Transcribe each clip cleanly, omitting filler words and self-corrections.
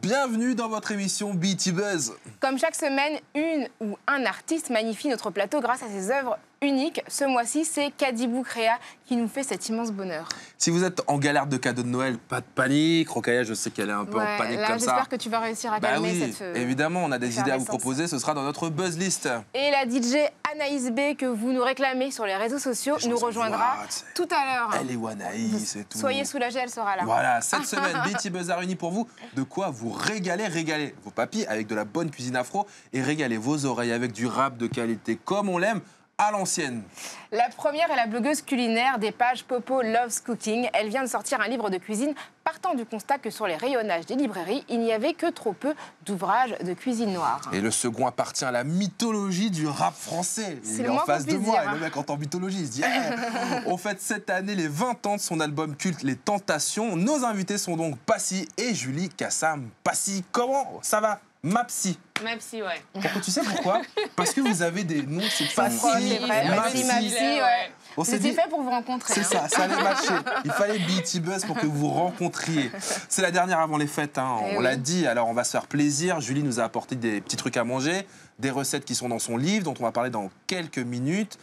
Bienvenue dans votre émission BET Buzz. Comme chaque semaine, une ou un artiste magnifie notre plateau grâce à ses œuvres uniques. Ce mois-ci, c'est Kadibou Créa qui nous fait cet immense bonheur. Si vous êtes en galère de cadeaux de Noël, pas de panique. Rokhaya, je sais qu'elle est un peu en panique comme ça. J'espère que tu vas réussir à calmer cette évidemment, on a des idées à vous proposer. Ce sera dans notre Buzz List. Et la DJ Anaïs B, que vous nous réclamez sur les réseaux sociaux, nous rejoindra tout à l'heure. Elle est où Anaïs et tout. Soyez soulagés, elle sera là. Voilà, cette semaine, BET Buzz a réuni pour vous de quoi vous régaler vos papilles avec de la bonne cuisine afro et régaler vos oreilles avec du rap de qualité comme on l'aime. À l'ancienne. La première est la blogueuse culinaire des pages Popo Loves Cooking. Elle vient de sortir un livre de cuisine partant du constat que sur les rayonnages des librairies, il n'y avait que trop peu d'ouvrages de cuisine noire. Et le second appartient à la mythologie du rap français. Il est en face de moi et le mec entend mythologie, il se dit on fête cette année les 20 ans de son album culte Les Tentations. Nos invités sont donc Passy et Julie Kassam. Passy, comment ça va? Mapsy. Mapsy, ouais. Tu sais pourquoi? Parce que vous avez des noms, c'est Passy, Mapsy, ouais. On s'est dit, fait pour vous rencontrer. C'est ça allait matcher. Il fallait BET Buzz pour que vous vous rencontriez. C'est la dernière avant les fêtes, hein. On l'a dit, alors on va se faire plaisir. Julie nous a apporté des petits trucs à manger, des recettes qui sont dans son livre, dont on va parler dans quelques minutes.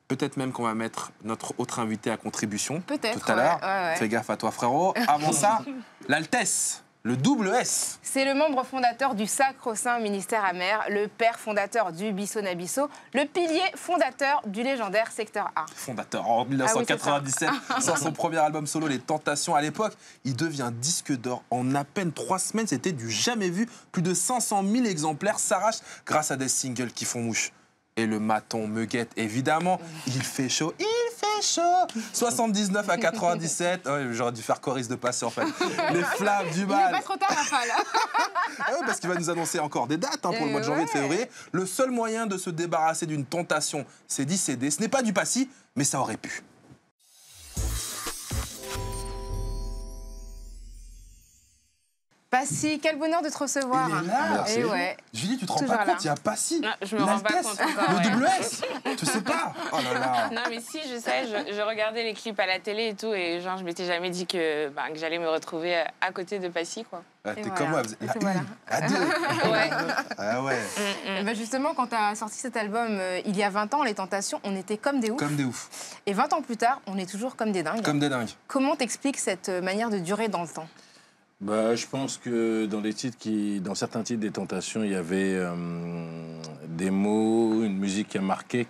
Peut-être même qu'on va mettre notre autre invité à contribution tout à l'heure. Ouais. Fais gaffe à toi, frérot. Avant ça, l'Altesse. Le double S. C'est le membre fondateur du Sacro-Saint Ministère Amer, le père fondateur du Bisso Nabisso, le pilier fondateur du légendaire Secteur A. Fondateur en 1997, sort son premier album solo, Les Tentations. À l'époque, il devient disque d'or en à peine 3 semaines. C'était du jamais vu. Plus de 500 000 exemplaires s'arrachent grâce à des singles qui font mouche. Et le maton me guette, évidemment. Il fait chaud, il fait chaud. 79 à 97. Ouais, j'aurais dû faire choriste de passé, en fait. Les flammes du mal. Il n'est pas trop tard, Rafale. Parce qu'il va nous annoncer encore des dates pour le mois de janvier et de février. Le seul moyen de se débarrasser d'une tentation, c'est d'y céder. Ce n'est pas du Passy, mais ça aurait pu. Passy, quel bonheur de te recevoir. Il est là. Merci. Julie, tu te rends pas compte, il y a Passy. Je me rends pas compte encore. Le double S. Tu sais pas. Oh là là. Non, mais si, je sais, je regardais les clips à la télé et tout, et genre, je m'étais jamais dit que j'allais me retrouver à côté de Passy, quoi. T'es comme moi, à deux. Ouais. Ah ouais. Justement, quand tu as sorti cet album il y a 20 ans, Les Tentations, on était comme des oufs. Comme des oufs. Et 20 ans plus tard, on est toujours comme des dingues. Comme des dingues. Comment t'expliques cette manière de durer dans le temps? Je pense que dans certains titres des Tentations, il y avait des mots, une musique qui a marqué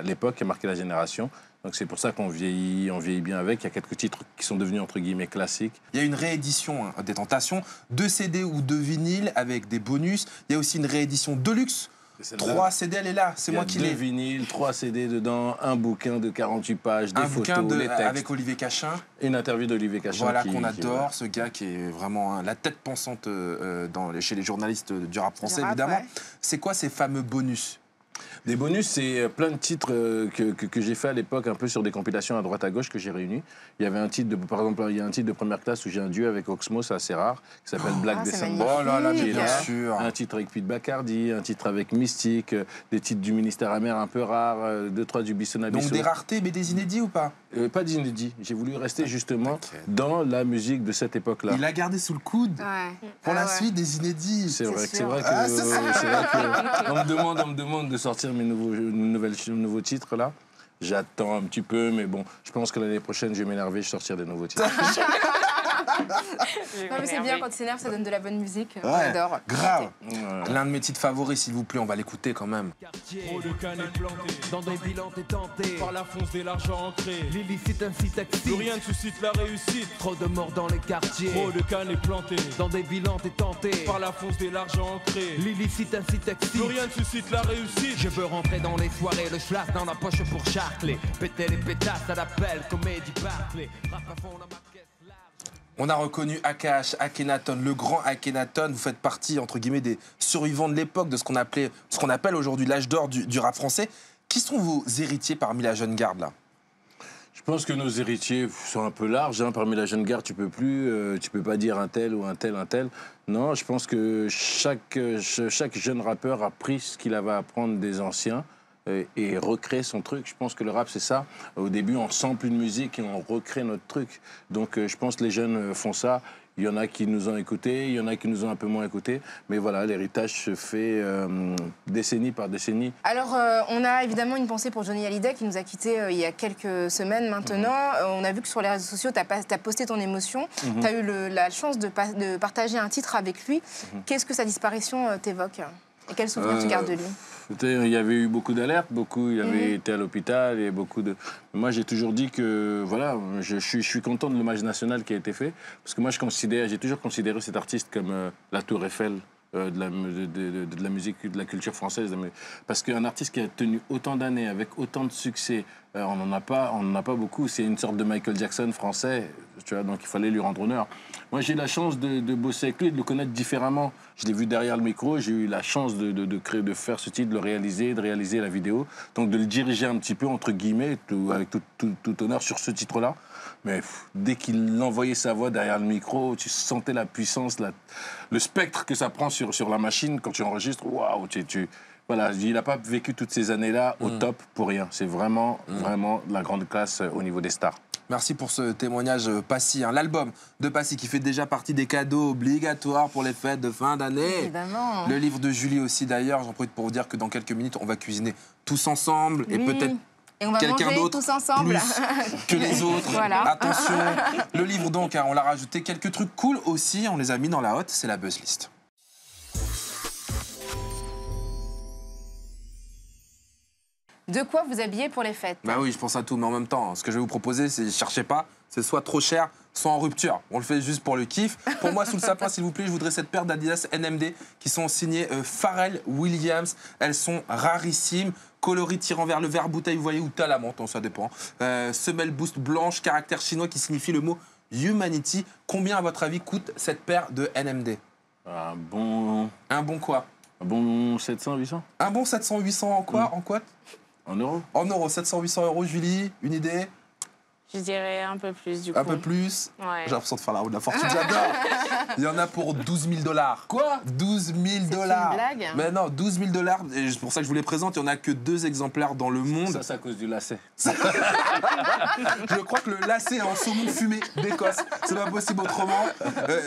l'époque, qui a marqué la génération. Donc c'est pour ça qu'on vieillit bien avec. Il y a quelques titres qui sont devenus entre guillemets classiques. Il y a une réédition des Tentations, 2 CD ou 2 vinyles avec des bonus. Il y a aussi une réédition Deluxe. 3 CD, elle est là, c'est moi qui l'ai. 2 vinyles, 3 CD dedans, un bouquin de 48 pages, des photos, les textes. Avec Olivier Cachin. Une interview d'Olivier Cachin. Voilà, qu'on adore, ce gars qui est vraiment la tête pensante chez les journalistes du rap français, évidemment. Ouais. C'est quoi ces fameux bonus? Des bonus, c'est plein de titres que j'ai fait à l'époque, un peu sur des compilations à droite à gauche que j'ai réunis. Il y avait un titre, par exemple, il y a un titre de première classe où j'ai un duo avec Oxmo, c'est assez rare, qui s'appelle Black December. Oh là là, bien sûr. Un titre avec Pete Bacardi, un titre avec Mystique, des titres du Ministère Amer un peu rares, 2-3 du Bisso Nabisso. Donc des raretés, mais des inédits ou pas? Pas d'inédits. J'ai voulu rester justement dans la musique de cette époque-là. Il a gardé sous le coude pour la suite des inédits. C'est vrai que on me demande de sortir mes nouveaux titres là. J'attends un petit peu, mais bon, je pense que l'année prochaine, je vais m'énerver, je sortirai des nouveaux titres. Non, mais c'est bien, quand tu s'énerves, ça donne de la bonne musique. On Ouais, adore. grave. L'un de mes titres favoris, s'il vous plaît, on va l'écouter quand même. Trop de cannes planté, dans des bilans t'es tenté, par la fonce des l'argent ancré. L'illicite incite actif, plus rien ne suscite la réussite. Trop de morts dans les quartiers, trop de cannes planté, dans des bilans t'es tenté, par la fonce des l'argent ancré. L'illicite incite actif, plus rien ne suscite la réussite. Je veux rentrer dans les soirées, le schlass dans la poche pour charcler, péter les pétasses à l'appel, comédie Barclay, rap à fond dans ma caisse. On a reconnu Akash, Akhenaton, le grand Akhenaton. Vous faites partie, entre guillemets, des survivants de l'époque, de ce qu'on appelle aujourd'hui l'âge d'or du rap français. Qui sont vos héritiers parmi la jeune garde, là? Je pense que nos héritiers sont un peu larges. Parmi la jeune garde, tu peux pas dire un tel ou un tel. Non, je pense que chaque jeune rappeur a pris ce qu'il avait à apprendre des anciens et recréer son truc. Je pense que le rap, c'est ça. Au début, on sample une musique et on recrée notre truc. Donc, je pense que les jeunes font ça. Il y en a qui nous ont écoutés, il y en a qui nous ont un peu moins écoutés. Mais voilà, l'héritage se fait décennie par décennie. Alors, on a évidemment une pensée pour Johnny Hallyday qui nous a quittés il y a quelques semaines maintenant. On a vu que sur les réseaux sociaux, tu as posté ton émotion. Tu as eu la chance de partager un titre avec lui. Qu'est-ce que sa disparition t'évoque? Et quel souvenir tu gardes de lui? Il y avait eu beaucoup d'alertes, il avait été à l'hôpital et beaucoup de... Moi, j'ai toujours dit que, voilà, je suis content de l'hommage national qui a été fait, parce que moi, j'ai toujours considéré cet artiste comme la Tour Eiffel de la musique, de la culture française. Parce qu'un artiste qui a tenu autant d'années, avec autant de succès, on n'en a pas beaucoup. C'est une sorte de Michael Jackson français, tu vois, donc il fallait lui rendre honneur. Moi, j'ai eu la chance de bosser avec lui et de le connaître différemment. Je l'ai vu derrière le micro, j'ai eu la chance de faire ce titre, de le réaliser, de réaliser la vidéo, donc de le diriger un petit peu, entre guillemets, avec tout honneur sur ce titre-là. Mais dès qu'il envoyait sa voix derrière le micro, tu sentais la puissance, le spectre que ça prend sur la machine quand tu enregistres. Waouh, voilà, il n'a pas vécu toutes ces années-là au top pour rien. C'est vraiment de la grande classe au niveau des stars. Merci pour ce témoignage, Passy. L'album de Passy qui fait déjà partie des cadeaux obligatoires pour les fêtes de fin d'année. Évidemment. Le livre de Julie aussi, d'ailleurs. J'en profite pour vous dire que dans quelques minutes, on va cuisiner tous ensemble et peut-être et on va quelqu'un d'autre tous ensemble plus que les autres. Voilà. Attention. Le livre, donc, on l'a rajouté quelques trucs cool aussi. On les a mis dans la hotte. C'est la Buzz List. De quoi vous habiller pour les fêtes? Bah oui, je pense à tout, mais en même temps, ce que je vais vous proposer, c'est, cherchez pas, c'est soit trop cher, soit en rupture. On le fait juste pour le kiff. Pour moi, sous le sapin, s'il vous plaît, je voudrais cette paire d'Adidas NMD qui sont signées Pharrell Williams. Elles sont rarissimes. Coloris tirant vers le vert bouteille, vous voyez, ou t'as la menthe, ça dépend. Semelle boost blanche, caractère chinois qui signifie le mot Humanity. Combien, à votre avis, coûte cette paire de NMD? Un bon quoi? Un bon 700, 800? Un bon 700, 800 en quoi? En quoi? En euros? En euros, 700, 800 euros, Julie, une idée? Je dirais un peu plus, du coup. Un peu plus? Ouais. J'ai l'impression de faire la roue de la fortune, j'adore. Il y en a pour 12 000 $. Quoi? 12 000 $. C'est une blague? Mais non, 12 000 $. Et c'est pour ça que je vous les présente. Il n'y en a que 2 exemplaires dans le monde. Ça, c'est à cause du lacet. Je crois que le lacet est en saumon fumé d'Écosse. C'est pas possible autrement.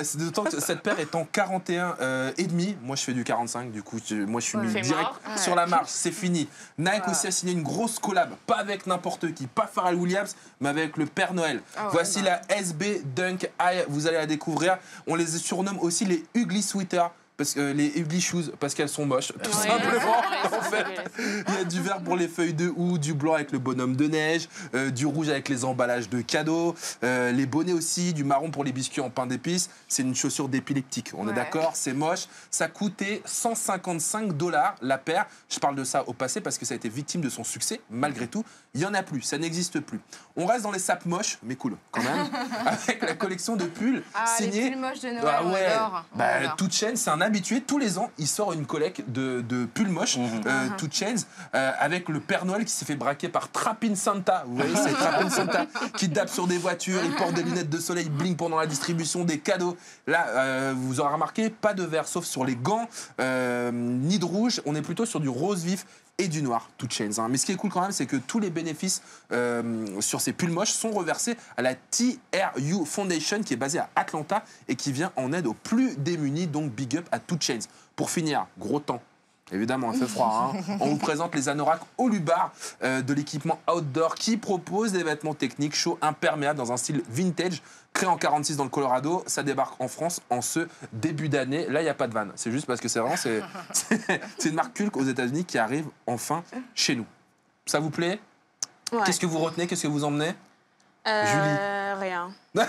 C'est d'autant que cette paire est en 41 et demi. Moi, je fais du 45. Du coup, moi, je suis mis direct sur la marche. C'est fini. Nike aussi a signé une grosse collab. Pas avec n'importe qui. Pas Pharrell Williams, mais avec le Père Noël. Voici la SB Dunk High. Vous allez la découvrir. On les surnomme aussi les Ugly Sweaters. Parce que les ugly shoes, parce qu'elles sont moches, tout simplement. En fait, il y a du vert pour les feuilles de houx, du blanc avec le bonhomme de neige, du rouge avec les emballages de cadeaux, les bonnets aussi, du marron pour les biscuits en pain d'épices. C'est une chaussure d'épileptique, on est d'accord, c'est moche. Ça coûtait 155 $ la paire. Je parle de ça au passé parce que ça a été victime de son succès, malgré tout. Il n'y en a plus, ça n'existe plus. On reste dans les sapes moches, mais cool quand même, avec la collection de pulls signés. Les pulls moches de Noël, on adore. 2 Chainz, c'est un habitué. Tous les ans, il sort une collecte de pulls moches, 2 Chainz, avec le Père Noël qui s'est fait braquer par Trappin' Santa. Vous voyez, c'est Trappin' Santa qui tape sur des voitures, il porte des lunettes de soleil bling pendant la distribution des cadeaux. Là, vous aurez remarqué, pas de vert, sauf sur les gants, ni de rouge. On est plutôt sur du rose vif et du noir, 2 Chainz. Mais ce qui est cool quand même, c'est que tous les bénéfices sur ces pulls moches sont reversés à la TRU Foundation qui est basée à Atlanta et qui vient en aide aux plus démunis, donc big up à 2 Chainz. Pour finir, gros temps. Évidemment, il fait froid. On vous présente les anoraks Olubar de l'équipement outdoor qui propose des vêtements techniques chauds, imperméables dans un style vintage, créé en 46 dans le Colorado. Ça débarque en France en ce début d'année. Là, il n'y a pas de vanne. C'est juste parce que c'est une marque culte aux États-Unis qui arrive enfin chez nous. Ça vous plaît? Qu'est-ce que vous retenez? Qu'est-ce que vous emmenez? Julie? Rien. Non.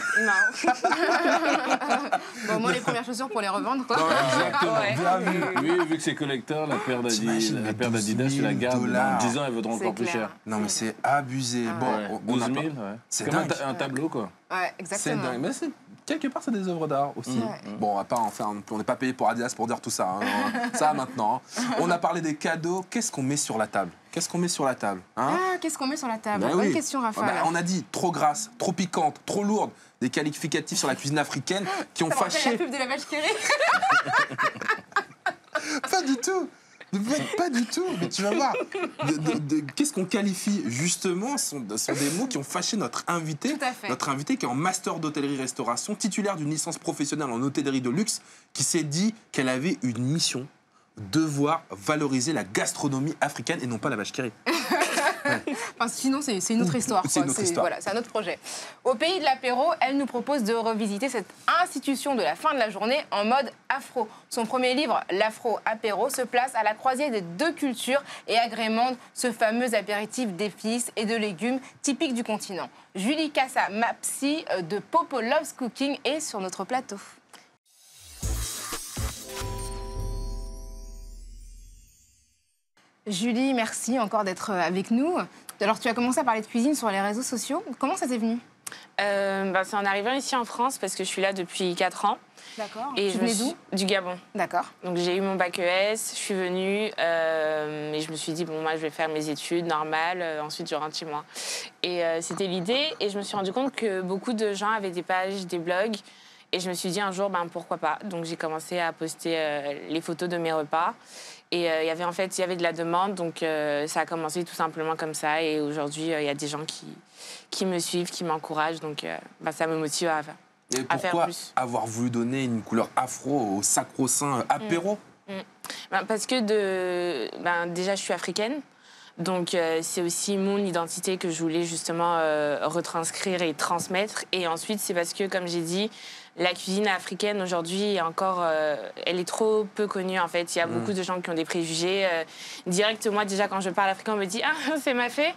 Bon, moi, les premières chaussures pour les revendre, quoi. Exactement. Bien vu. Oui, vu que c'est collecteur, la paire d'Adidas, tu la gardes. Dans 10 ans, elle vaudra encore plus cher. Non, mais c'est abusé. Bon, 12 000, ouais. C'est comme dingue. un tableau, quoi. Ouais, exactement. C'est dingue. Mais quelque part, c'est des œuvres d'art aussi. Bon, on va pas en faire. On n'est pas payé pour Adidas pour dire tout ça. Ça, maintenant. On a parlé des cadeaux. Qu'est-ce qu'on met sur la table? Qu'est-ce qu'on met sur la table? Qu'est-ce qu'on met sur la table? Ben Bonne question, Raphaël. On a dit trop grasse, trop piquante, trop lourde. Des qualificatifs sur la cuisine africaine qui ont fâché. La pub de la vache qui rit. Pas du tout. Pas du tout, mais tu vas voir. Qu'est-ce qu'on qualifie justement sont des mots qui ont fâché notre invité. Tout à fait. Notre invité qui est en master d'hôtellerie-restauration, titulaire d'une licence professionnelle en hôtellerie de luxe, qui s'est dit qu'elle avait une mission, devoir valoriser la gastronomie africaine et non pas la vache qui rit. Enfin, sinon, c'est une autre histoire. C'est une autre histoire. Voilà, c'est un autre projet. Au pays de l'apéro, elle nous propose de revisiter cette institution de la fin de la journée en mode afro. Son premier livre, L'Afro Apéro, se place à la croisée des deux cultures et agrémente ce fameux apéritif d'épices et de légumes typiques du continent. Julie Cassa-Mapsi de Popo Loves Cooking est sur notre plateau. Julie, merci encore d'être avec nous. Alors, tu as commencé à parler de cuisine sur les réseaux sociaux. Comment ça t'est venu? C'est en arrivant ici en France, parce que je suis là depuis 4 ans. D'accord. Et tu venais d'où? Du Gabon. D'accord. Donc j'ai eu mon bac ES, je suis venue et je me suis dit, bon, moi je vais faire mes études normales, ensuite je rentre chez moi. Et c'était l'idée. Et je me suis rendu compte que beaucoup de gens avaient des pages, des blogs. Et je me suis dit un jour, pourquoi pas. Donc j'ai commencé à poster les photos de mes repas. Et il y avait de la demande, donc ça a commencé tout simplement comme ça. Et aujourd'hui, il y a des gens qui me suivent, qui m'encouragent, donc ça me motive à faire plus. Et pourquoi avoir voulu donner une couleur afro au sacro-saint apéro? Parce que déjà, je suis africaine. Donc, c'est aussi mon identité que je voulais justement retranscrire et transmettre. Et ensuite, c'est parce que, comme j'ai dit, la cuisine africaine, aujourd'hui, elle est trop peu connue, en fait. Il y a beaucoup de gens qui ont des préjugés. Direct, moi, déjà, quand je parle africain, on me dit « Ah, c'est mafé !»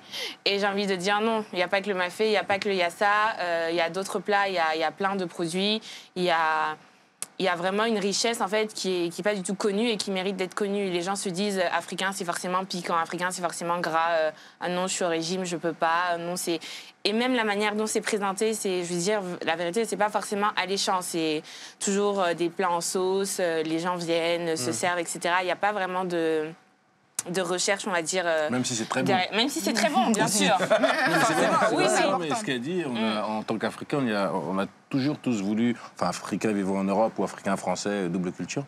Et j'ai envie de dire non, il n'y a pas que le mafé, il n'y a pas que le yassa. Il y a d'autres plats, il y a plein de produits. Il y a vraiment une richesse, en fait, qui est pas du tout connue et qui mérite d'être connue. Les gens se disent « Africain, c'est forcément piquant. Africain, c'est forcément gras. Ah non, je suis au régime, je peux pas. Non, c'est... » Et même la manière dont c'est présenté, je veux dire, la vérité, c'est pas forcément alléchant. C'est toujours des plats en sauce, les gens viennent, se servent, etc. Il n'y a pas vraiment de recherche, on va dire. Même si c'est très bon. Même si c'est très bon, bien sûr. Oui, mais ce qu'elle dit, en tant qu'Africain, on a toujours tous voulu, enfin, Africains vivant en Europe ou Africains français, double culture.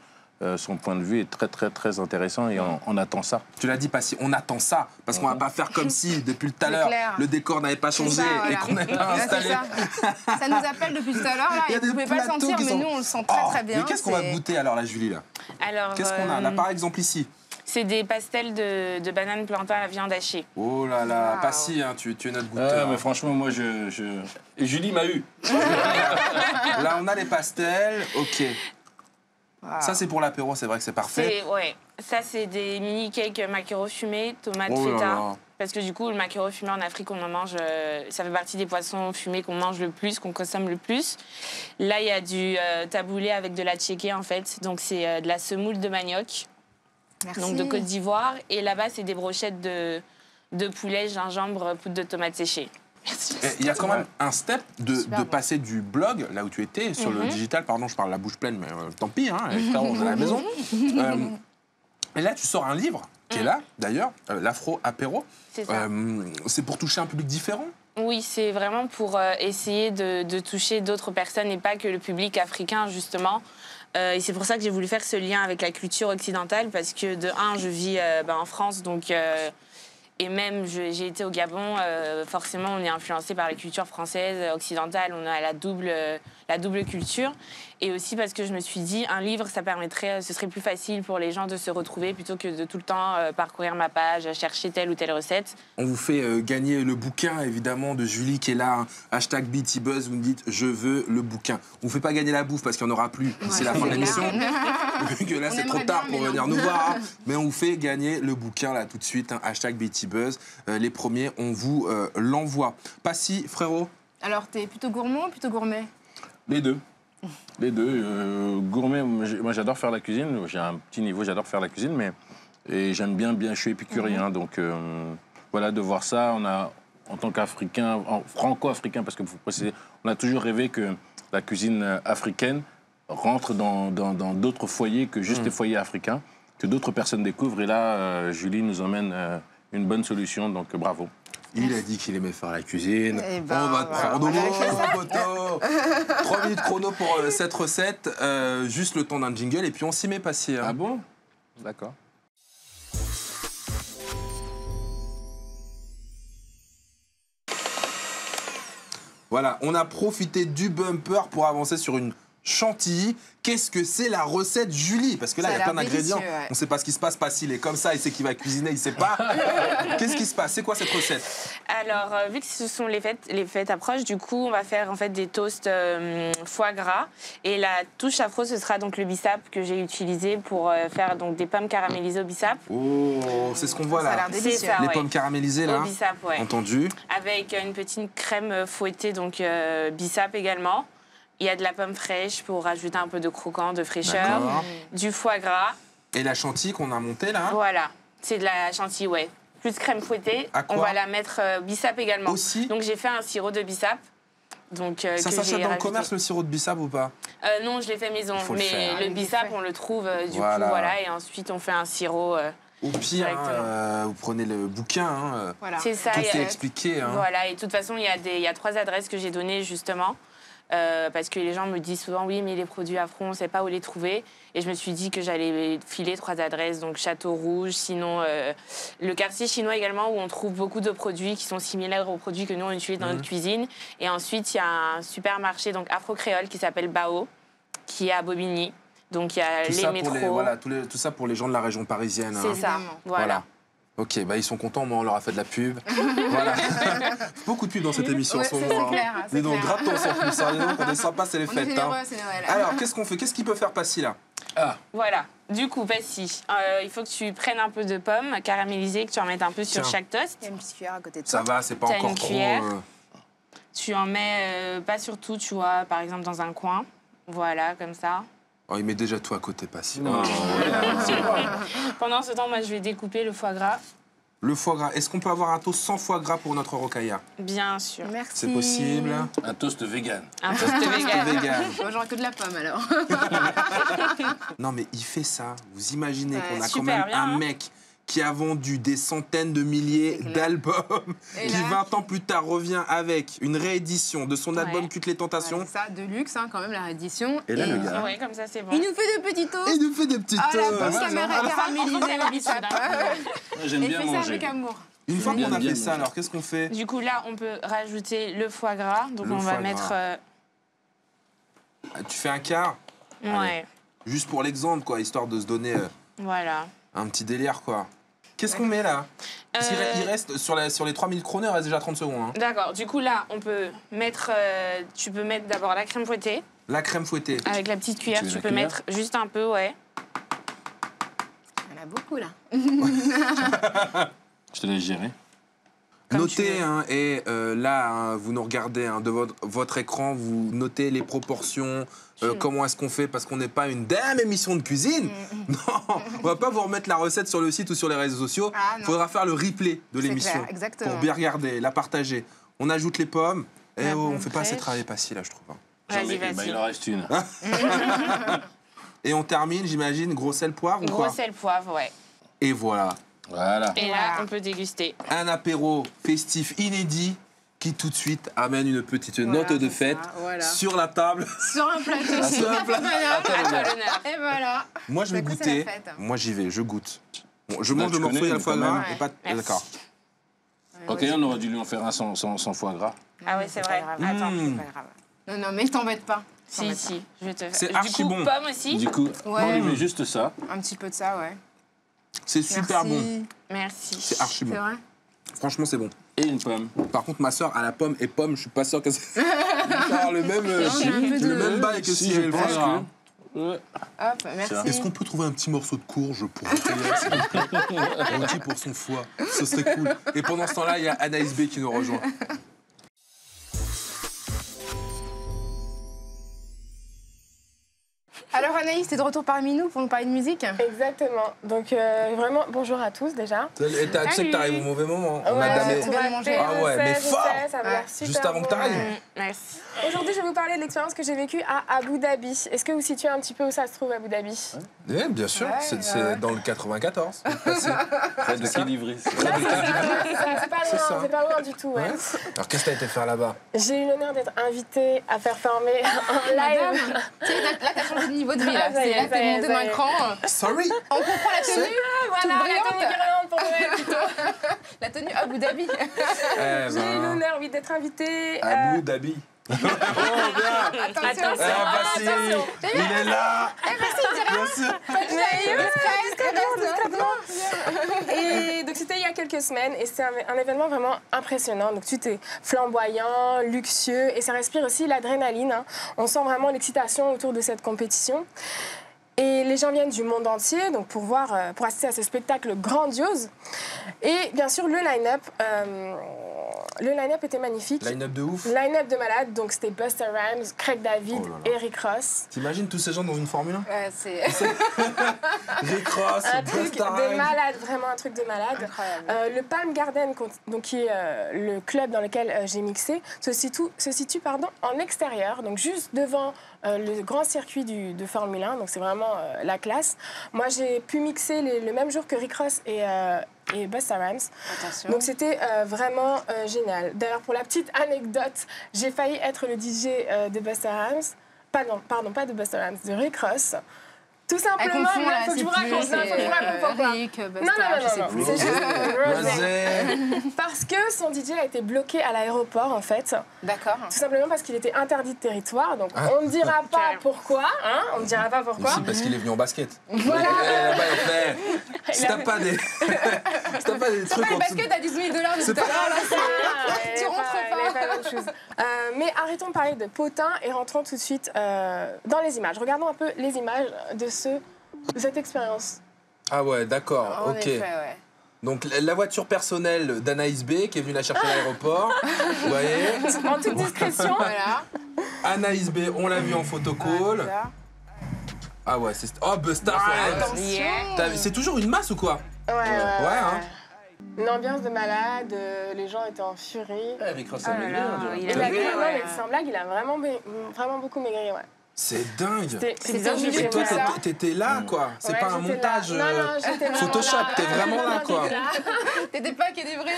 Son point de vue est très, très, très intéressant et on attend ça. Tu l'as dit, Passy, on attend ça. Parce qu'on va pas faire comme si, depuis tout à l'heure, le décor n'avait pas changé et qu'on n'avait pas installé. Ça nous appelle depuis tout à l'heure, là, et vous ne pouvez pas le sentir, mais nous, on le sent très, très bien. Mais qu'est-ce qu'on va goûter, alors, la Julie, là? Alors, qu'est-ce qu'on a, là, par exemple, ici? C'est des pastels de bananes plantain à la viande hachée. Oh là là, Passy, hein, tu es notre goûteur. Mais franchement, moi, Et Julie m'a eu. Là, on a les pastels, ok. Wow. Ça, c'est pour l'apéro, c'est vrai que c'est parfait. Ouais. Ça, c'est des mini-cakes maquereau fumé, tomates, feta. Parce que du coup, le maquereau fumé en Afrique, on en mange... ça fait partie des poissons fumés qu'on mange le plus, qu'on consomme le plus. Là, il y a du taboulé avec de la tchéké, en fait. Donc, c'est de la semoule de manioc. Merci. Donc, de Côte d'Ivoire. Et là-bas, c'est des brochettes de poulet, gingembre, poudre de tomate séchée. Il y a quand même un step de passer du blog, là où tu étais, sur le digital, pardon, je parle la bouche pleine, mais tant pis, hein, on est à la maison. Et là, tu sors un livre, qui est là, d'ailleurs, l'Afro Apéro. C'est ça. C'est pour toucher un public différent? Oui, c'est vraiment pour essayer de toucher d'autres personnes et pas que le public africain, justement. Et c'est pour ça que j'ai voulu faire ce lien avec la culture occidentale, parce que, de un, je vis en France, donc... Et même, j'ai été au Gabon, forcément, on est influencé par la culture française, occidentale, on a la double culture. Et aussi parce que je me suis dit, un livre, ce serait plus facile pour les gens de se retrouver plutôt que de tout le temps parcourir ma page, chercher telle ou telle recette. On vous fait gagner le bouquin, évidemment, de Julie qui est là. Hashtag BEATybuzz, vous me dites, je veux le bouquin. On ne fait pas gagner la bouffe parce qu'il n'y en aura plus. C'est la fin de l'émission. Que là, c'est trop tard pour venir nous voir. Mais on vous fait gagner le bouquin, là, tout de suite. Hashtag BEATybuzz. Les premiers, on vous l'envoie. Passy, frérot? Alors, t'es plutôt gourmand ou plutôt gourmet? Les deux. Les deux. Gourmet, moi j'adore faire la cuisine. J'ai un petit niveau, j'adore faire la cuisine, mais j'aime bien, je suis épicurien. Donc voilà, de voir ça, on a, en tant qu'Africain, franco-africain, parce que vous précisez, on a toujours rêvé que la cuisine africaine rentre dans d'autres foyers que juste les foyers africains, que d'autres personnes découvrent. Et là, Julie nous emmène une bonne solution, donc bravo. Il a dit qu'il aimait faire la cuisine. On va te prendre au mot, 3 minutes chrono pour cette recette. Juste le temps d'un jingle et puis on s'y met, Passy. Ah bon? D'accord. Voilà, on a profité du bumper pour avancer sur une chantilly. Qu'est-ce que c'est la recette, Julie? Parce que là, Ça il y a a plein l'air d'ingrédients. délicieux, ouais. On ne sait pas ce qui se passe. Passil est comme ça, il sait qu'il va cuisiner, il ne sait pas. Qu'est-ce qui se passe? C'est quoi cette recette? Alors, vu que ce sont les fêtes approchent, du coup, on va faire en fait des toasts foie gras. Et la touche afro, ce sera donc le bissap que j'ai utilisé pour faire donc des pommes caramélisées au bissap. Oh, c'est ce qu'on voit Ça a là. l'air délicieux. C'est ça, Les ouais. pommes caramélisées là. Au bissap, ouais. Entendu. Avec une petite crème fouettée, donc bissap également. Il y a de la pomme fraîche pour rajouter un peu de croquant, de fraîcheur. D'accord. Du foie gras. Et la chantilly qu'on a montée là. Voilà, c'est de la chantilly, ouais. Plus crème fouettée. À quoi? On va la mettre bissap également. Aussi. Donc j'ai fait un sirop de bissap. Donc, Ça que s'achète j'ai dans le rajouté. commerce, le sirop de bissap ou pas? Non, je l'ai fait maison. Faut le Mais faire. le Il est bissap, fait. on le trouve du Voilà. coup, voilà. Et ensuite, on fait un sirop. Au pire, Directement. vous prenez le bouquin. Voilà. C'est ça. Tout il y a- est expliqué. Voilà, et de toute façon, il y a 3 adresses que j'ai données justement. Parce que les gens me disent souvent, oui, mais les produits afro, on ne sait pas où les trouver. Et je me suis dit que j'allais filer 3 adresses, donc Château Rouge, sinon le quartier chinois également, où on trouve beaucoup de produits qui sont similaires aux produits que nous, on utilise dans notre cuisine. Et ensuite, il y a un supermarché donc afro-créole qui s'appelle Bao, qui est à Bobigny. Donc il y a Tout les ça, métros. tout ça pour les gens de la région parisienne. C'est hein. ça, Évidemment. voilà. Ok, bah ils sont contents, moi on leur a fait de la pub. Voilà. Beaucoup de pub dans cette émission en Ouais, ce c'est moment. clair, hein. c'est Dis donc, clair. gratte-toi en plus. Hein. Dis donc, on est sympa, c'est les On est fêtes. généreux, Hein. c'est Noël. Alors, qu'est-ce qu'on fait? Qu'est-ce qu'il peut faire Passy là? Voilà. Du coup, Passy, il faut que tu prennes un peu de pommes caramélisées, que tu en mettes un peu sur Tiens. chaque toast. Il y a une petite cuillère à côté de Ça toi. va, c'est pas T'as encore une trop. cuillère. Tu en mets pas sur tout, tu vois, par exemple dans un coin. Voilà, comme ça. Oh, il met déjà tout à côté, Passy. Non, Pendant ce temps, moi, je vais découper le foie gras. Le foie gras. Est-ce qu'on peut avoir un toast sans foie gras pour notre rocailla? Bien sûr. Merci. C'est possible. un toast vegan. Un toast vegan. Vegan. Moi, j'aurais que de la pomme alors. Non, mais il fait ça. Vous imaginez Ouais, qu'on a quand super même bien, un hein. mec qui a vendu des centaines de milliers C'est clair. d'albums, Et qui là- 20 ans plus tard revient avec une réédition de son album Ouais. Culte les Tentations. Ouais, c'est ça, de luxe, hein, quand même, la réédition. Et là, le gars. Ouais, comme ça, c'est bon. Il nous fait des petits Et toasts. il nous fait des petites Ah, la toasts. pomme caramélisée, la bissap. J'aime Et bien fais ça manger. avec amour. Une fois qu'on a Bien fait ça, manger. alors qu'est-ce qu'on fait? Du coup, là, on peut rajouter le foie gras. Donc, Le on foie va mettre... gras. Tu fais un quart, ouais, juste pour l'exemple, quoi, histoire de se donner voilà. un petit délire, quoi. Qu'est-ce qu'on met là? Parce qu'il Euh, il reste, sur les 3000 chronos, il reste déjà 30 secondes. Hein. D'accord. Du coup, là, on peut mettre... tu peux mettre d'abord la crème fouettée. La crème fouettée. Avec la petite cuillère, Tu veux tu la peux cuillère mettre juste un peu, ouais. Il y en a beaucoup là. Je te laisse gérer. Comme tu Notez, veux. hein, et là, hein, vous nous regardez hein, de votre écran, vous notez les proportions, comment est-ce qu'on fait, parce qu'on n'est pas une damn émission de cuisine. Non, on va pas vous remettre la recette sur le site ou sur les réseaux sociaux. Ah, Il non. faudra faire le replay de C'est l'émission clair, exactement. pour bien regarder, la partager. On ajoute les pommes. Et La oh, on pomme fait pas assez fraîche. travailler Passy, là, je trouve. hein. Vas-y, Bah, vas-y. il en reste une. Et on termine, j'imagine, gros sel poivre ou Gros quoi? sel, poivre, ouais. Et voilà, Voilà. Et là, Voilà. on peut déguster. un apéro festif inédit qui tout de suite amène une petite Voilà, note de c'est fête ça, voilà. sur la table. Sur un plateau. Sur un plateau. À toi l'honneur. Et voilà. Moi, je vais Du coup, c'est goûter. la fête. Moi, j'y vais, je goûte. Bon, je Bah, mange tu le morceau, il y a le connais, foie quand gras. même. Et pas... Merci. D'accord. Ok, on aurait dû lui en faire un sans foie gras. Ah ouais, c'est vrai. Pas grave. Attends. Mmh. Pas grave. Non, non, mais t'embête pas. Si, si, je vais te faire. C'est Du archi coup, bon. pomme aussi. Du coup, Ouais. on lui met juste ça. Un petit peu de ça, ouais. C'est super Merci. bon. Merci. C'est archi bon. C'est vrai. Franchement, c'est bon. Et une pomme. Par contre, ma soeur a la pomme et pomme, je suis pas sûr que c'est. avoir le même, le même bail que si je j'avais le pense foie gras. que- Ouais. Hop, merci. Est-ce qu'on peut trouver un petit morceau de courge pour un petit pour son foie? Ce serait cool. Et pendant ce temps-là, il y a Anaïs B qui nous rejoint. Alors Anaïs, t'es de retour parmi nous pour nous parler de musique? Exactement. Donc vraiment, bonjour à tous déjà. Tu sais que t'arrives au mauvais moment. On a Ouais, damé. tout bien mangé. Ah ouais, mais je fort. sais, ça va l'air super Juste avant que bon. t'arrives. Merci. Aujourd'hui, je vais vous parler de l'expérience que j'ai vécue à Abu Dhabi. Est-ce que vous situez un petit peu où ça se trouve, Abu Dhabi? Oui, bien sûr, Ouais, c'est ouais. dans le 94. Près de qui livrer C'est pas loin, ça. c'est pas loin du tout, ouais. Alors, qu'est-ce que t'as été faire là-bas? J'ai eu l'honneur d'être invitée à performer en live. Tu sais, là, t'as changé de niveau de vie, là. Ah, ça y est, Là, t'es monté d'un cran. Sorry. On comprend la tenue. Voilà, brillante. la tenue guirlande pour Noël, plutôt. La tenue Abu Dhabi. J'ai eu l'honneur, oui, d'être invitée. Abu Dhabi. Oh, bien. Attention. Basile, il est là. Bien sûr. Et donc c'était il y a quelques semaines et c'est un événement vraiment impressionnant. Donc tout est flamboyant, luxueux et ça respire aussi l'adrénaline. Hein. On sent vraiment l'excitation autour de cette compétition. Et les gens viennent du monde entier donc pour assister à ce spectacle grandiose. Et bien sûr, le line-up était magnifique. Line-up de ouf. Line-up de malade. Donc c'était Busta Rhymes, Craig David, Rick Ross. T'imagines tous ces gens dans une Formule 1? Ouais, c'est Rick Ross, Un truc Busta de Rhymes. malade, vraiment un truc de malade. Incroyable. Le Palm Garden, donc, qui est le club dans lequel j'ai mixé, se situe en extérieur, donc juste devant le grand circuit de Formule 1, donc c'est vraiment la classe. Moi, j'ai pu mixer le même jour que Rick Ross et Busta Rhymes. Attention. Donc c'était vraiment génial. D'ailleurs, pour la petite anecdote, j'ai failli être le DJ de Busta Rhymes. Pardon, pas de Busta Rhymes, de Rick Ross. Tout Elle simplement, confond, là, il faut que c'est je vous raconte. plus, Faut que je vous raconte pourquoi. Rick, Busta, Non, je sais plus. c'est juste Rosé. Rosé. Parce que son DJ a été bloqué à l'aéroport, en fait. D'accord. Tout simplement parce qu'il était interdit de territoire. Donc, on ne dira pas pourquoi. Hein, on ne dira pas pourquoi. Aussi parce qu'il est venu en basket. Voilà. Là-bas, il fait. Si t'as pas des. Si t'as pas des C'est trucs pas en le dessous. basket à 18 000 $ de C'est tout à pas- l'heure, là, Tu rentres pas. la même chose. Mais arrêtons de parler de potin et rentrons tout de suite dans les images. Regardons un peu les images de cette expérience. Ah ouais, d'accord, En ok. effet, ouais. Donc la voiture personnelle d'Anaïs B qui est venue la chercher à l'aéroport. Vous voyez? En toute discrétion. Voilà. Anaïs B, on l'a vu en photocall. Ah ouais, c'est. Oh, Busta Rhymes. Attention. C'est toujours une masse ou quoi? Ouais, hein. Une ambiance de malade, les gens étaient en furie. Rick Ross Oh a là maigri, là, on dirait. il Et a la maigri, gueule, non, ouais. mais sans blague, il a vraiment beaucoup maigri, ouais. C'est dingue. C'était au milieu Et de toi, ça. t'étais là, quoi. C'est Ouais, pas un j'étais montage là. Non, j'étais vraiment Photoshop, là. t'es vraiment là, Non, quoi. j'étais là. T'étais pas qu'édébré.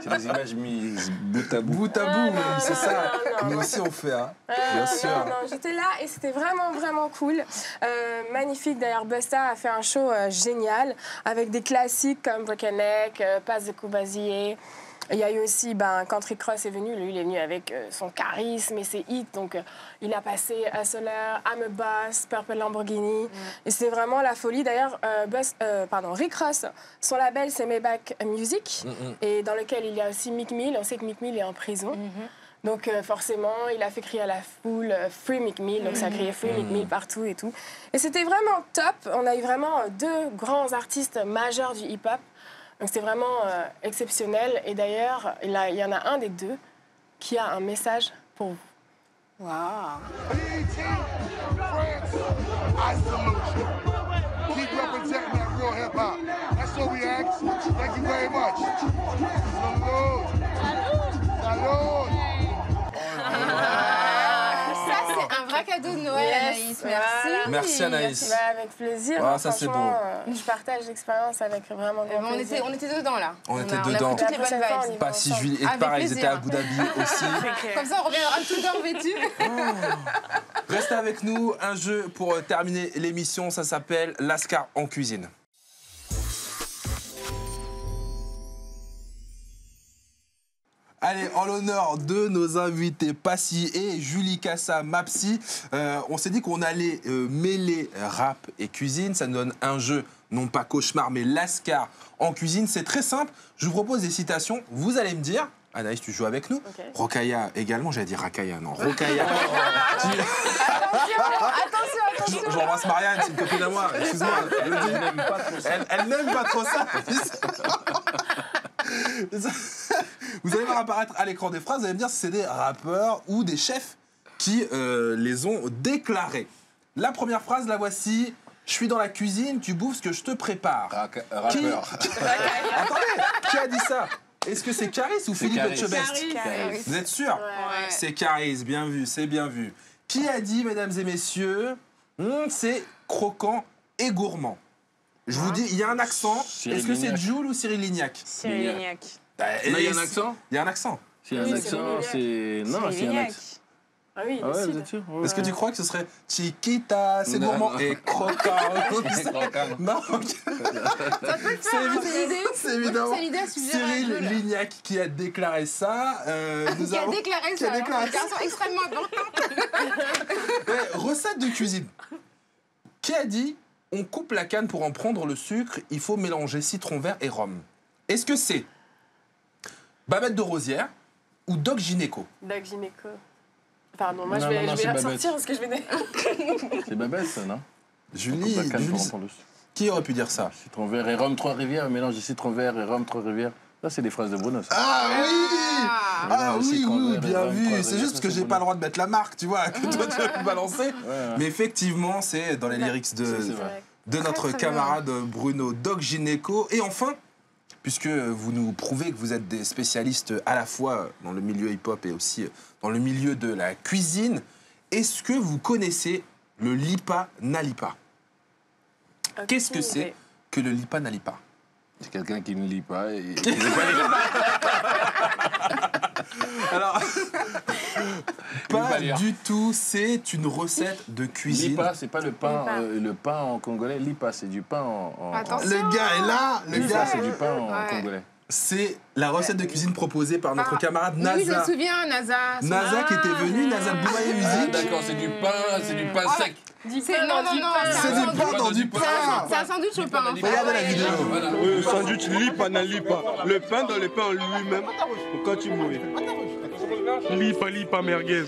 C'est des images mises bout à bout. Bout à bout, non, même, c'est non, ça. non, Nous non. aussi, on fait, hein. Bien sûr. Non, j'étais là et c'était vraiment cool. Magnifique. D'ailleurs, Busta a fait un show génial avec des classiques comme Break a Neck, Passe de Courvoisier. Il y a eu aussi, quand Rick Ross est venu, lui, il est venu avec son charisme et ses hits. Donc, il a passé Hustler, I'm a Boss, Purple Lamborghini. Et c'est vraiment la folie. D'ailleurs, Rick Ross, son label, c'est Maybach Music, et dans lequel il y a aussi Meek Mill. On sait que Meek Mill est en prison. Donc, forcément, il a fait crier à la foule Free Meek Mill. Donc, ça a crié Free Meek Mill partout et tout. Et c'était vraiment top. On a eu vraiment deux grands artistes majeurs du hip-hop. Donc c'était vraiment exceptionnel. Et d'ailleurs, il y en a un des deux qui a un message pour vous. Waouh. I salute you. Keep representing that real hip hop. That's what we ask. Thank you very much. Salute. Salute. Ça, c'est un vrai cadeau de Noël, Anaïs. Merci. Voilà. Merci, Anaïs. Avec plaisir. Ah, Moi, ça, c'est franchement, je partage l'expérience avec vraiment grand On plaisir. était dedans, là. On était a dedans. pris toutes les La bonnes prochaine fois, on vibes. y Pas si Julie. Et Avec pareil, ils plaisir. étaient à Abu Dhabi aussi. Comme ça, on reviendra tout d'or vêtu. Restez avec nous, un jeu pour terminer l'émission, ça s'appelle Lascar en cuisine. Allez, en l'honneur de nos invités Passy et Julie Cassa Mapsi, on s'est dit qu'on allait mêler rap et cuisine. Ça nous donne un jeu, non pas cauchemar, mais Lascar en cuisine. C'est très simple. Je vous propose des citations. Vous allez me dire. Anaïs, tu joues avec nous. Ok. Rokhaya également. J'allais dire Rakaya, non. Rokhaya. Attention. Je rembrasse Marianne, c'est une copine à moi. Excuse-moi. Elle n'aime pas trop ça. Elle n'aime pas trop ça. Vous allez voir apparaître à l'écran des phrases, vous allez me dire si c'est des rappeurs ou des chefs qui les ont déclarés. La première phrase, la voici. Je suis dans la cuisine, tu bouffes ce que je te prépare. Rappeur. Attendez, qui a dit ça? Est-ce que c'est Caris ou Philippe Caris. Etchebest? Caris. Vous êtes sûr? Ouais. C'est Caris, bien vu, c'est bien vu. Qui a dit, mesdames et messieurs, c'est croquant et gourmand? Je vous dis, il y a un accent. Cyril Est-ce que c'est Lignac. Jules ou Cyril Lignac? Cyril Lignac. Bah, Là, il y a un accent. Il y a un accent. S'il y a un Oui, accent, c'est c'est... Non, Cyril s'il y a un Lignac. accent. Ah oui, Ah le ouais, sud. vous êtes sûr? Ouais. Est-ce que tu crois que ce serait Chiquita, c'est Non, gourmand non. et croquant? Non, Ça peut le faire, hein, c'est l'idée. c'est évidemment C'est l'idée à suggérer à Cyril Jules. Lignac qui a déclaré ça. Nous Qui a avons- déclaré qui a ça. déclaré Un garçon extrêmement important. Recette de cuisine. Qui a dit on coupe la canne pour en prendre le sucre, il faut mélanger citron vert et rhum? Est-ce que c'est Babette de Rosière ou Doc Gynéco? Doc Gynéco. Pardon, moi Non, je vais, non, non, je vais c'est la Babette. sortir parce que je vais... C'est Babette, ça, non? Julie, La canne pour Julie, en prendre le sucre. qui aurait pu dire ça? Citron vert et rhum Trois-Rivières, mélange de citron vert et rhum Trois-Rivières. Ça, c'est des phrases de Bruno, ça. Ah oui Ah le oui, citron oui, vert, bien rhum, vu. trois C'est raies, juste ça, que c'est j'ai bon. pas le droit de mettre la marque, tu vois, que toi tu as pu balancer. Ouais. Mais effectivement, c'est dans les lyrics C'est de vrai. notre très camarade Bruno, Doc Gynéco. Et enfin, puisque vous nous prouvez que vous êtes des spécialistes à la fois dans le milieu hip-hop et aussi dans le milieu de la cuisine, est-ce que vous connaissez le Lipa Nalipa? Qu'est-ce que c'est que le Lipa Nalipa? C'est quelqu'un qui ne lit pas et... Alors, pas pas lire. du tout, c'est une recette de cuisine. Lipa, c'est pas le pain, Lipa. le pain en congolais. Lipa, c'est du pain en... Attention. Le gars est là, le Lipa, gars, c'est du pain en Ouais. congolais. c'est la recette de cuisine proposée par notre camarade Oui, je me Naza. souviens, Naza. Naza qui était venu, Naza Boumaï Ah, Musique. d'accord, c'est du pain sec. C'est non, non, non, C'est du pain dans du pain. C'est un sandwich au pain. Regardez la vidéo. Oui, le sandwich lipa na lipa. Le pain dans le pain en lui-même, quand tu mouilles. Lipa, lipa merguez.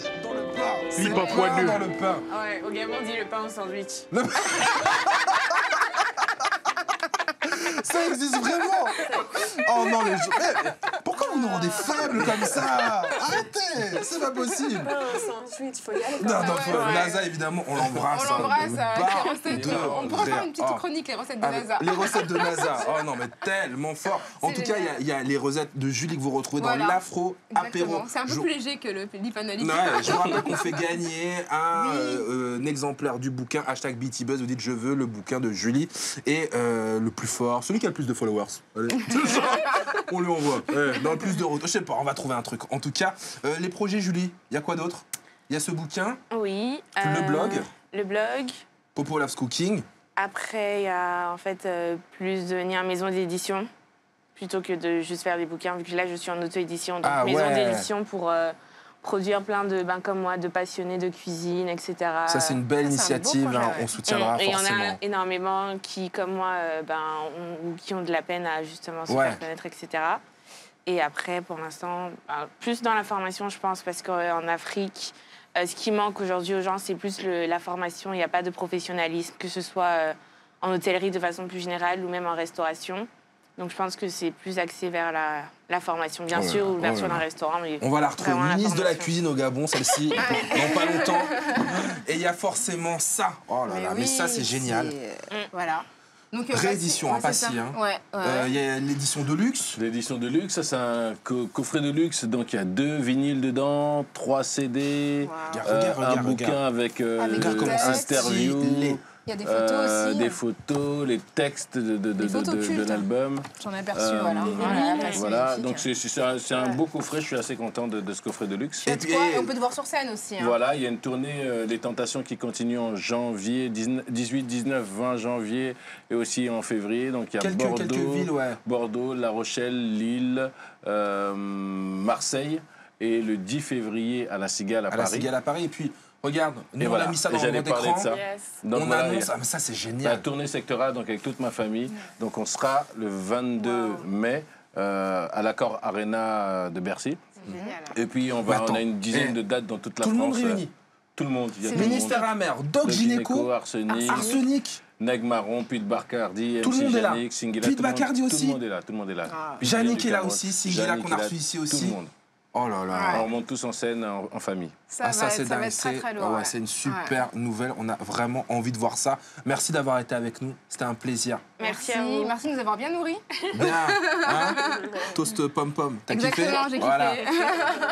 C'est Lipa pain fois deux. dans le pain. Ouais, au Gabon, on dit le pain au sandwich. Ça existe vraiment. Oh non, les gens. Eh, pourquoi vous nous rendez faibles comme ça? Arrêtez, c'est pas possible. Pas un sandwich, il faut y aller. Non, non, ouais. Naza, évidemment, on l'embrasse. On l'embrasse, hein, de avec barre les recettes. de On pourrait faire verre. une petite Oh. chronique, les recettes de Avec Naza. les recettes de Naza. Oh non, mais tellement fort. En C'est tout cas, génial. il y a les recettes de Julie que vous retrouvez dans Voilà. l'Afro Apéro. Exactement. C'est un peu plus léger que le Lipanali. Ouais, je vous rappelle qu'on fait gagner un exemplaire du bouquin #BTBuzz. Vous dites je veux le bouquin de Julie et le plus fort, celui qui a le plus de followers. Allez. On lui envoie. Ouais, dans le plus de retours. Je sais pas, on va trouver un truc. En tout cas, les projets Julie, il y a quoi d'autre? Il y a ce bouquin, Oui. le blog, Le blog. Popo Loves Cooking. Après, il y a en fait plus devenir maison d'édition plutôt que de juste faire des bouquins, vu que là, je suis en auto-édition. Donc, Ah maison ouais. d'édition pour produire plein de, comme moi, de passionnés de cuisine, etc. Ça, c'est une belle Ça, c'est un beau initiative. projet, Hein, ouais. on soutiendra Et il y en forcément. a énormément qui, comme moi, qui ont de la peine à justement se Ouais. faire connaître, etc. Et après, pour l'instant, plus dans la formation, je pense, parce qu'en Afrique, ce qui manque aujourd'hui aux gens, c'est plus la formation. Il n'y a pas de professionnalisme, que ce soit en hôtellerie de façon plus générale ou même en restauration. Donc, je pense que c'est plus axé vers la formation, bien Oh là sûr, là, ou oh là version là. d'un restaurant. Mais On va la retrouver, vraiment ministre de la formation. cuisine au Gabon, celle-ci, dans pas longtemps. Et il y a forcément ça. Oh là là, mais oui, ça, c'est génial. Voilà. Donc, Réédition, ouais, hein, pas c'est ça. si, hein. Ouais, Il y a l'édition de luxe. L'édition de luxe, ça c'est un coffret de luxe, donc il y a 2 vinyles dedans, 3 CD, Regarde, un bouquin avec, Avec Regarde comment c'est interview, stylé. Il y a des photos aussi. des photos, les textes Des photos de cultes. l'album. J'en ai aperçu, voilà. Voilà, donc c'est un beau coffret, je suis assez content de ce coffret de luxe. Et puis, On peut te voir sur scène aussi. Hein. Voilà, il y a une tournée Les Tentations qui continue en janvier, 18, 19, 20 janvier et aussi en février. Donc il y a quelques villes, ouais. Bordeaux, La Rochelle, Lille, Marseille et le 10 février à la Cigale à À la Paris. Cigale à Paris. Et puis, regarde, nous, Et on voilà. a mis ça Et dans le j'allais monde parler de d'écran. ça. Yes. Donc On voilà, annonce, il y a ah, mais ça, c'est la génial. tournée sectorale donc avec toute ma famille. Donc on sera le 22 mai à l'Accor Arena de Bercy. Génial. Et puis Mais attends, on a une dizaine de dates dans toute la Tout le monde France. réuni. Tout le monde. Il y a tout le Ministère monde. amer, Doc Doc Gynéco, Arsenic, Arsenic. Neg Marron, Pete Bacardi, Tout le MC monde est là. Yannick, Singila. Pete tout le monde- Bacardi Tout aussi. le monde est là, tout le monde est là. Pete Yannick du est là Cameroun, aussi, Singila Yannick qu'on est a là, reçu ici Tout aussi. le monde. Oh là là. On remonte tous en scène en famille. Ça, Ça, c'est ça va dingue. être très C'est très lourd. ouais, c'est une super nouvelle. On a vraiment envie de voir ça. Merci d'avoir été avec nous. C'était un plaisir. Merci à vous. Merci de nous avoir bien nourris. Bien. Hein Toast Pom Pom. T'as kiffé? Exactement, j'ai kiffé. Voilà.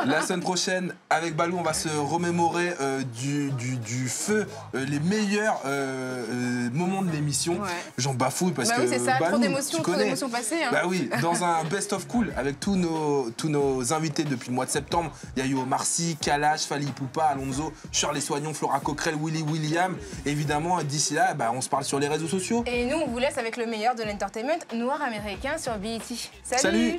La semaine prochaine, avec Balou, on va se remémorer du feu, les meilleurs moments de l'émission. Ouais. J'en bafouille parce Bah que oui, c'est ça, Balou, trop d'émotions passées. Hein. Bah oui, dans un best-of cool avec tous nos invités depuis le mois de septembre. Il y a eu Omar Sy, Kalash, Fally Ipupa, Alonso, Shirley Soignon, Flora Coquerel, Willy William. Évidemment, d'ici là, on se parle sur les réseaux sociaux. Et nous, on vous laisse avec le meilleur de l'entertainment noir américain sur BET. Salut.